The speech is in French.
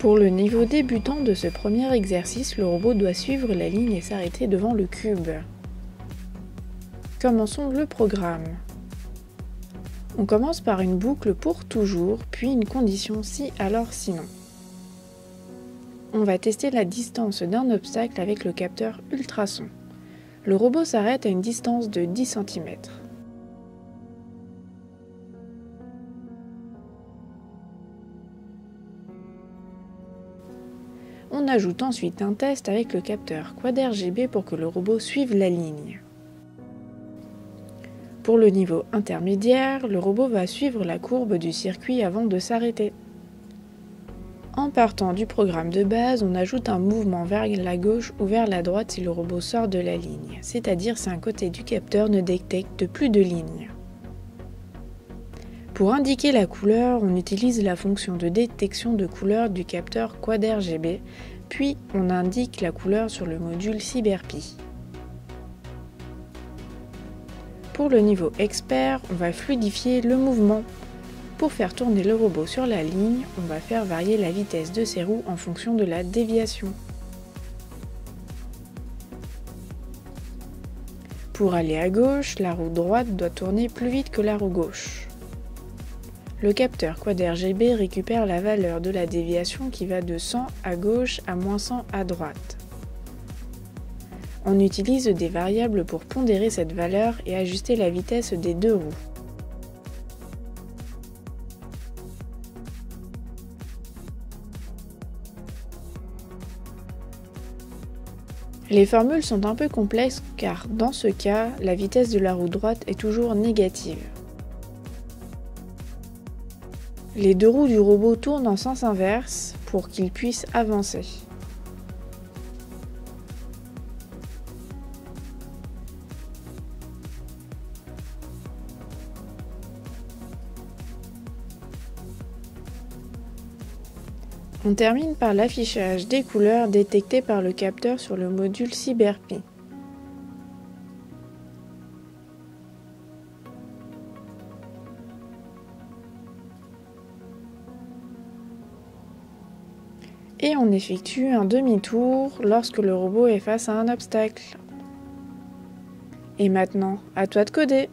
Pour le niveau débutant de ce premier exercice, le robot doit suivre la ligne et s'arrêter devant le cube. Commençons le programme. On commence par une boucle pour toujours, puis une condition si alors sinon. On va tester la distance d'un obstacle avec le capteur ultrason. Le robot s'arrête à une distance de 10 cm. On ajoute ensuite un test avec le capteur Quad-RGB pour que le robot suive la ligne. Pour le niveau intermédiaire, le robot va suivre la courbe du circuit avant de s'arrêter. En partant du programme de base, on ajoute un mouvement vers la gauche ou vers la droite si le robot sort de la ligne, c'est-à-dire si un côté du capteur ne détecte plus de ligne. Pour indiquer la couleur, on utilise la fonction de détection de couleur du capteur Quad-RGB, puis on indique la couleur sur le module CyberPi. Pour le niveau expert, on va fluidifier le mouvement. Pour faire tourner le robot sur la ligne, on va faire varier la vitesse de ses roues en fonction de la déviation. Pour aller à gauche, la roue droite doit tourner plus vite que la roue gauche. Le capteur Quad-RGB récupère la valeur de la déviation qui va de 100 à gauche à moins 100 à droite. On utilise des variables pour pondérer cette valeur et ajuster la vitesse des deux roues. Les formules sont un peu complexes car dans ce cas, la vitesse de la roue droite est toujours négative. Les deux roues du robot tournent en sens inverse pour qu'il puisse avancer. On termine par l'affichage des couleurs détectées par le capteur sur le module CyberPi. Et on effectue un demi-tour lorsque le robot est face à un obstacle. Et maintenant, à toi de coder!